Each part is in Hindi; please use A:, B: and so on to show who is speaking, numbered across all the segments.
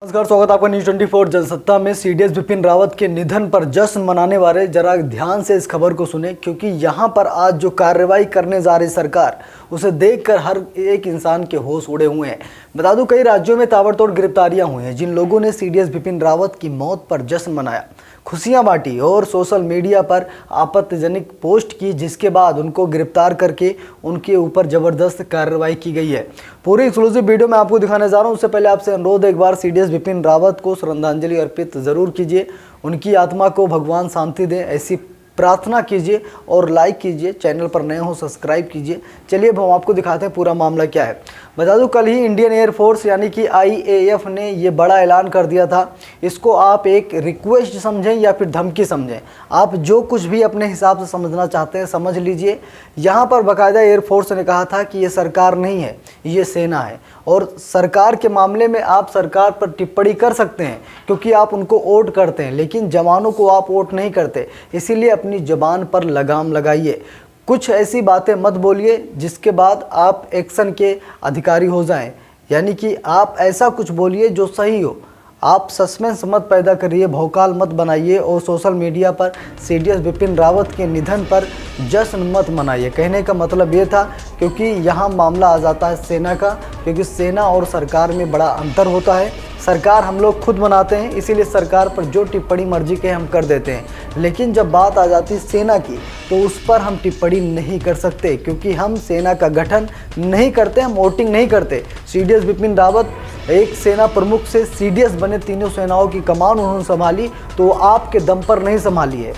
A: नमस्कार, स्वागत आपका न्यूज 24 जनसत्ता में। सीडीएस बिपिन रावत के निधन पर जश्न मनाने वाले जरा ध्यान से इस खबर को सुने, क्योंकि यहाँ पर आज जो कार्रवाई करने जा रही सरकार, उसे देखकर हर एक इंसान के होश उड़े हुए हैं। बता दूं, कई राज्यों में ताबड़तोड़ गिरफ्तारियां हुई हैं। जिन लोगों ने सीडीएस बिपिन रावत की मौत पर जश्न मनाया, खुशियां बांटी और सोशल मीडिया पर आपत्तिजनक पोस्ट की, जिसके बाद उनको गिरफ्तार करके उनके ऊपर ज़बरदस्त कार्रवाई की गई है। पूरी एक्सक्लूसिव वीडियो मैं आपको दिखाने जा रहा हूं। उससे पहले आपसे अनुरोध, एक बार सीडीएस बिपिन रावत को श्रद्धांजलि अर्पित ज़रूर कीजिए। उनकी आत्मा को भगवान शांति दें, ऐसी प्रार्थना कीजिए और लाइक कीजिए। चैनल पर नए हो सब्सक्राइब कीजिए। चलिए अब हम आपको दिखाते हैं पूरा मामला क्या है। बता दूं, कल ही इंडियन एयरफोर्स यानी कि IAF ने ये बड़ा ऐलान कर दिया था। इसको आप एक रिक्वेस्ट समझें या फिर धमकी समझें, आप जो कुछ भी अपने हिसाब से समझना चाहते हैं समझ लीजिए। यहाँ पर बाकायदा एयरफोर्स ने कहा था कि ये सरकार नहीं है, ये सेना है, और सरकार के मामले में आप सरकार पर टिप्पणी कर सकते हैं क्योंकि आप उनको वोट करते हैं, लेकिन जवानों को आप वोट नहीं करते। इसीलिए अपनी ज़बान पर लगाम लगाइए। कुछ ऐसी बातें मत बोलिए जिसके बाद आप एक्शन के अधिकारी हो जाएं, यानी कि आप ऐसा कुछ बोलिए जो सही हो। आप सस्पेंस मत पैदा करिए, भौकाल मत बनाइए और सोशल मीडिया पर सीडीएस बिपिन रावत के निधन पर जश्न मत मनाइए। कहने का मतलब ये था, क्योंकि यहाँ मामला आ जाता है सेना का, क्योंकि सेना और सरकार में बड़ा अंतर होता है। सरकार हम लोग खुद बनाते हैं, इसीलिए सरकार पर जो टिप्पणी मर्जी के हम कर देते हैं, लेकिन जब बात आ जाती है सेना की तो उस पर हम टिप्पणी नहीं कर सकते, क्योंकि हम सेना का गठन नहीं करते, हम वोटिंग नहीं करते। सीडीएस बिपिन रावत एक सेना प्रमुख से सीडीएस बने, तीनों सेनाओं की कमान उन्होंने संभाली, तो आपके दम पर नहीं संभाली है।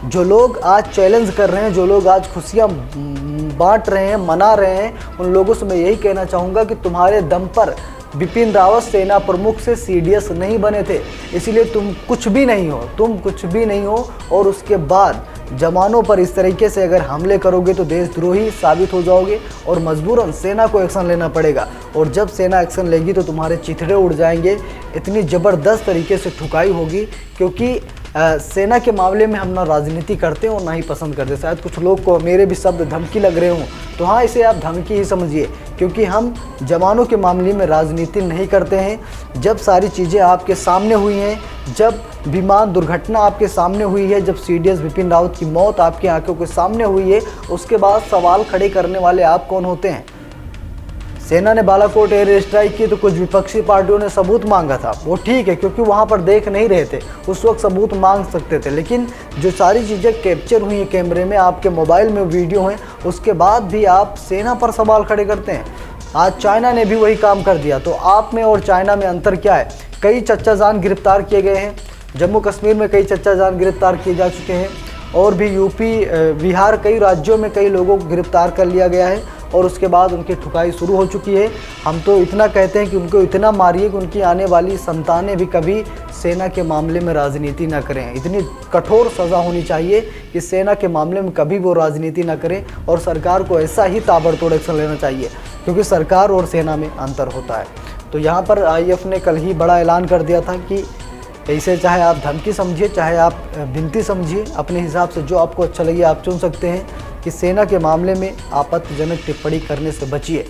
A: जो लोग आज चैलेंज कर रहे हैं, जो लोग आज खुशियाँ बांट रहे हैं, मना रहे हैं, उन लोगों से मैं यही कहना चाहूँगा कि तुम्हारे दम पर बिपिन रावत सेना प्रमुख से सीडीएस नहीं बने थे, इसीलिए तुम कुछ भी नहीं हो, तुम कुछ भी नहीं हो। और उसके बाद जवानों पर इस तरीके से अगर हमले करोगे तो देशद्रोही साबित हो जाओगे और मजबूरन सेना को एक्शन लेना पड़ेगा। और जब सेना एक्शन लेगी तो तुम्हारे चिथड़े उड़ जाएंगे। इतनी ज़बरदस्त तरीके से ठुकाई होगी, क्योंकि सेना के मामले में हम ना राजनीति करते हैं और ना ही पसंद करते। शायद कुछ लोग को मेरे भी शब्द धमकी लग रहे हों, तो हाँ, इसे आप धमकी ही समझिए, क्योंकि हम जवानों के मामले में राजनीति नहीं करते हैं। जब सारी चीज़ें आपके सामने हुई हैं, जब विमान दुर्घटना आपके सामने हुई है, जब सीडीएस बिपिन रावत की मौत आपकी आंखों के सामने हुई है, उसके बाद सवाल खड़े करने वाले आप कौन होते हैं? सेना ने बालाकोट एयर स्ट्राइक की तो कुछ विपक्षी पार्टियों ने सबूत मांगा था। वो ठीक है, क्योंकि वहाँ पर देख नहीं रहे थे, उस वक्त सबूत मांग सकते थे। लेकिन जो सारी चीज़ें कैप्चर हुई हैं कैमरे में, आपके मोबाइल में वीडियो हैं, उसके बाद भी आप सेना पर सवाल खड़े करते हैं। आज चाइना ने भी वही काम कर दिया, तो आप में और चाइना में अंतर क्या है? कई चच्चा जान गिरफ्तार किए गए हैं, जम्मू कश्मीर में कई चच्चा जान गिरफ्तार किए जा चुके हैं, और भी यूपी बिहार कई राज्यों में कई लोगों को गिरफ्तार कर लिया गया है, और उसके बाद उनकी ठुकाई शुरू हो चुकी है। हम तो इतना कहते हैं कि उनको इतना मारिए कि उनकी आने वाली संतानें भी कभी सेना के मामले में राजनीति ना करें। इतनी कठोर सज़ा होनी चाहिए कि सेना के मामले में कभी वो राजनीति ना करें, और सरकार को ऐसा ही ताबड़तोड़ एक्शन लेना चाहिए, क्योंकि सरकार और सेना में अंतर होता है। तो यहाँ पर IAF ने कल ही बड़ा ऐलान कर दिया था कि इसे चाहे आप धमकी समझिए, चाहे आप विनती समझिए, अपने हिसाब से जो आपको अच्छा लगे आप चुन सकते हैं, कि सेना के मामले में आपत्तिजनक टिप्पणी करने से बचिए।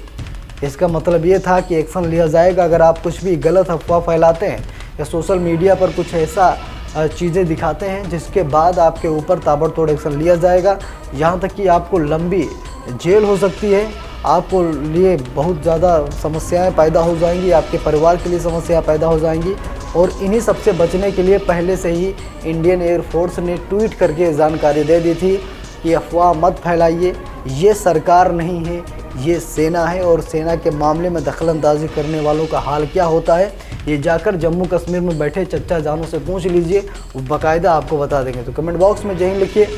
A: इसका मतलब ये था कि एक्शन लिया जाएगा अगर आप कुछ भी गलत अफवाह फैलाते हैं या सोशल मीडिया पर कुछ ऐसा चीज़ें दिखाते हैं जिसके बाद आपके ऊपर ताबड़तोड़ एक्शन लिया जाएगा। यहाँ तक कि आपको लंबी जेल हो सकती है, आपको लिए बहुत ज़्यादा समस्याएं पैदा हो जाएंगी, आपके परिवार के लिए समस्याएं पैदा हो जाएंगी। और इन्हीं सबसे बचने के लिए पहले से ही इंडियन एयरफोर्स ने ट्वीट करके जानकारी दे दी थी कि अफवाह मत फैलाइए, ये सरकार नहीं है, ये सेना है, और सेना के मामले में दखलंदाजी करने वालों का हाल क्या होता है ये जाकर जम्मू कश्मीर में बैठे चच्चा जानों से पूछ लीजिए, वो बाकायदा आपको बता देंगे। तो कमेंट बॉक्स में जय हिंद लिखिए।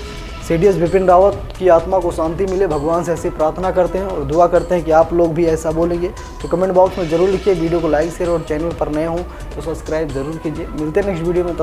A: सीडीएस बिपिन रावत की आत्मा को शांति मिले, भगवान से ऐसी प्रार्थना करते हैं और दुआ करते हैं कि आप लोग भी ऐसा बोलेंगे। तो कमेंट बॉक्स में ज़रूर लिखिए। वीडियो को लाइक शेयर और चैनल पर नए हों तो सब्सक्राइब ज़रूर कीजिए। मिलते हैं नेक्स्ट वीडियो में।